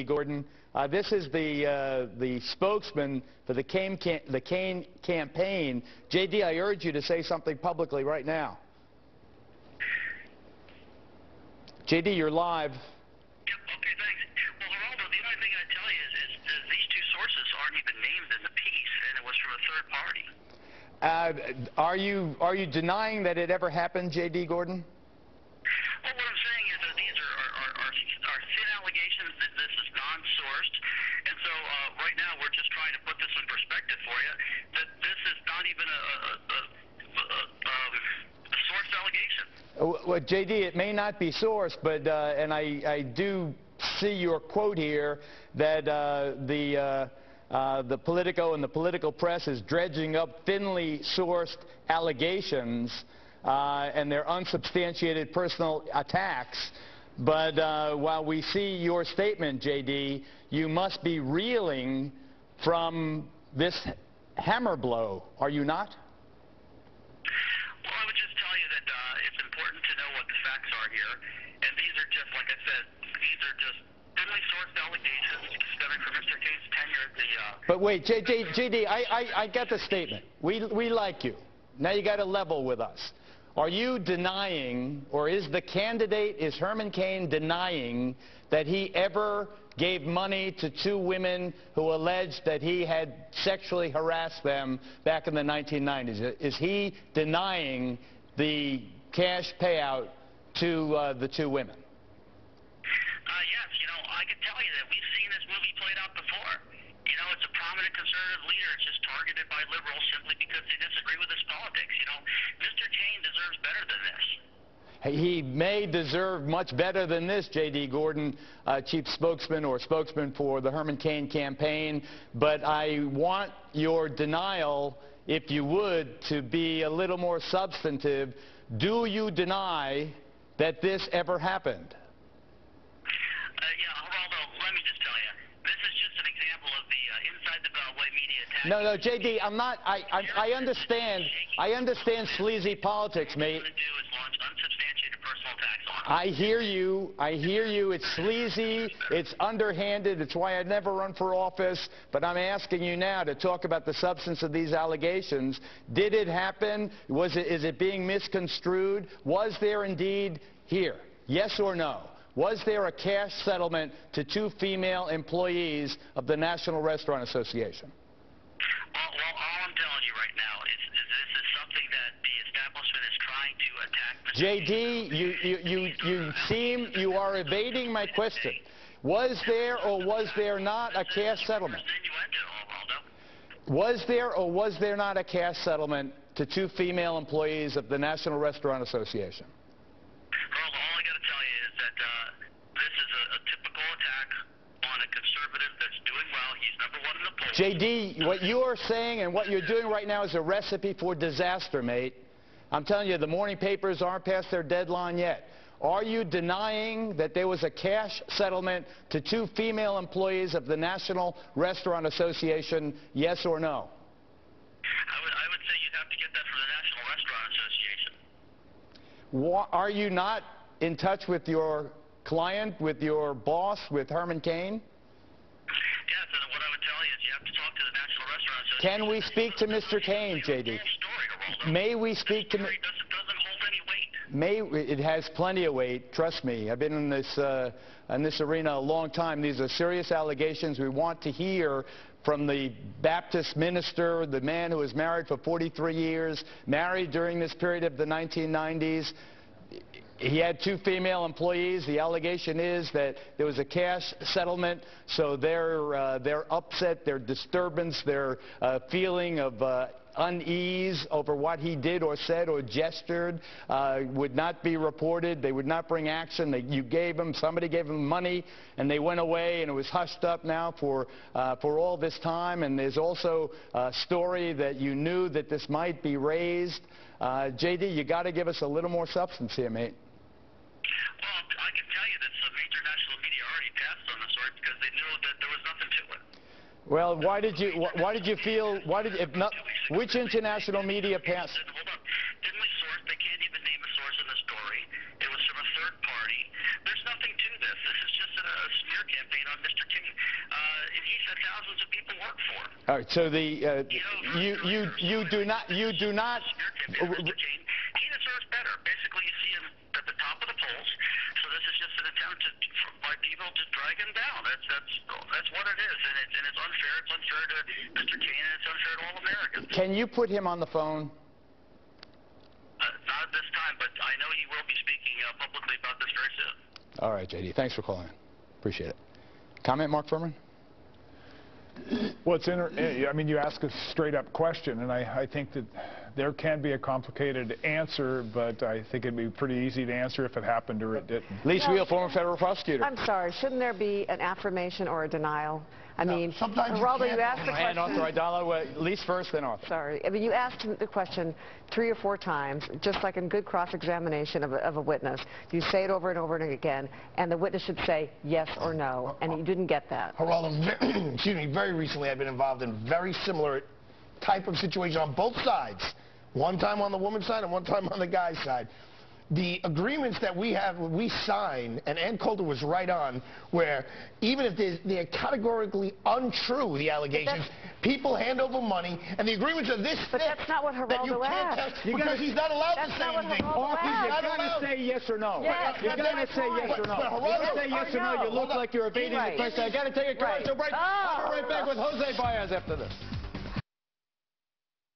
Gordon. This is the spokesman for the Cain campaign. J.D., I urge you to say something publicly right now. J.D., you're live. Yep, okay, thanks. Well, Geraldo, the only thing I tell you is these two sources aren't even named in the piece, and it was from a third party. Are you denying that it ever happened, J.D. Gordon? Well, what I'm saying is that these are thin allegations, that this is non-sourced, and so right now we're just trying to put this in perspective for you, that this is not even a sourced allegation. Well, J.D., it may not be sourced, but and I do see your quote here that the Politico and the political press is dredging up thinly sourced allegations and they're unsubstantiated personal attacks. But while we see your statement, J.D., you must be reeling from this hammer blow, are you not? Well, I would just tell you that it's important to know what the facts are here, and these are just, like I said, these are just thinly sourced allegations stemming from Mr. Cain's tenure at the... But wait, J.D., I got the statement. We like you. Now you got to level with us. Are you denying, or is Herman Cain denying that he ever gave money to two women who alleged that he had sexually harassed them back in the 1990s? Is he denying the cash payout to the two women? Yes, you know, I can tell you that we've seen this movie played out before. You know, it's a prominent conservative leader. It's just targeted by liberals simply because they disagree with his politics. You know, Mr. Cain deserves better than this. He may deserve much better than this, J.D. Gordon, chief spokesman or spokesman for the Herman Cain campaign. But I want your denial, if you would, to be a little more substantive. Do you deny that this ever happened? Yeah, Geraldo, let me just tell you. This is just an example of the inside the Beltway media attack. No, J.D., I'm not. I understand sleazy politics, mate. What I'm going to do is launch unsubstantiated personal attacks on him. I hear you. It's sleazy. It's underhanded. It's why I'd never run for office. But I'm asking you now to talk about the substance of these allegations. Did it happen? Is it being misconstrued? Was there indeed here? Yes or no? Was there a cash settlement to two female employees of the National Restaurant Association? Well, all I'm telling you right now is this is something that the establishment is trying to attack. J.D., you are evading my question. Was there or was there not a cash settlement? Was there or was there not a cash settlement to two female employees of the National Restaurant Association? Well, all I got to tell you is that this is a typical attack on a conservative that's doing well. He's #1 in the polls. J.D., what you are saying and what you're doing right now is a recipe for disaster, mate. I'm telling you, the morning papers aren't past their deadline yet. Are you denying that there was a cash settlement to two female employees of the National Restaurant Association, yes or no? I would say you'd have to get that from the National Restaurant Association. Are you not in touch with your client, with your boss, with Herman Cain? Yes, and what I would tell you is you have to talk to the National Restaurant Association. Can we speak to Mr. Cain, J.D.? May we speak to... It doesn't hold any weight. It has plenty of weight, trust me. I've been in this arena a long time. These are serious allegations. We want to hear from the Baptist minister, the man who was married for 43 years, married during this period of the 1990s. He had two female employees. The allegation is that there was a cash settlement, so their upset, their disturbance, their feeling of unease over what he did or said or gestured would not be reported. They would not bring action. Somebody gave them money, and they went away, and it was hushed up now for all this time. And there's also a story that you knew that this might be raised. J.D., you got to give us a little more substance here, mate. Well, I can tell you that some international media already passed on the story because they knew that there was nothing to it. Well, why did you feel, which international media passed? Hold on. Thinly sourced, they can't even name a source in the story. It was from a third party. There's nothing to this. This is just a smear campaign on Mr. Cain. And he said thousands of people work for him. All right. So the you do not. Mr. Cain, he deserves better. Basically, you see him at the top of the polls. So this is just an attempt by people to drag him down. That's what it is, and it's unfair. It's unfair to Mr. Cain, and it's unfair to all Americans. Can you put him on the phone? Not at this time, but I know he will be speaking publicly about this very soon. All right, J.D. Thanks for calling. Appreciate it. Comment, Mark Furman? Well, I mean, you ask a straight-up question, and I think that there can be a complicated answer, but I think it'd be pretty easy to answer if it happened or it didn't. Lisa Wheel, former federal prosecutor. I'm sorry. Shouldn't there be an affirmation or a denial? I mean, sometimes Geraldo, you asked the And question. Arthur Aidala, Lisa first, then Arthur. Sorry. I mean, you asked the question 3 or 4 times, just like in good cross-examination of a witness. You say it over and over and again, and the witness should say yes or no, and you didn't get that. Geraldo, excuse me, very recently I've been involved in very similar type of situation on both sides. One time on the woman's side and one time on the guy's side. The agreements that we have, we sign, and Ann Coulter was right on, where even if they're categorically untrue, the allegations, people hand over money, and the agreements are this But thick that's not what that you Geraldo can't asked. test because he's not allowed to That's say not what anything. Geraldo Arthur, asked. you got to say yes or no. Yes. You got to say yes or no. But You don't say yes or no, you look like you're evading the Right. question. I got to take a commercial break. Oh. I'll be right back with Jose Baez after this.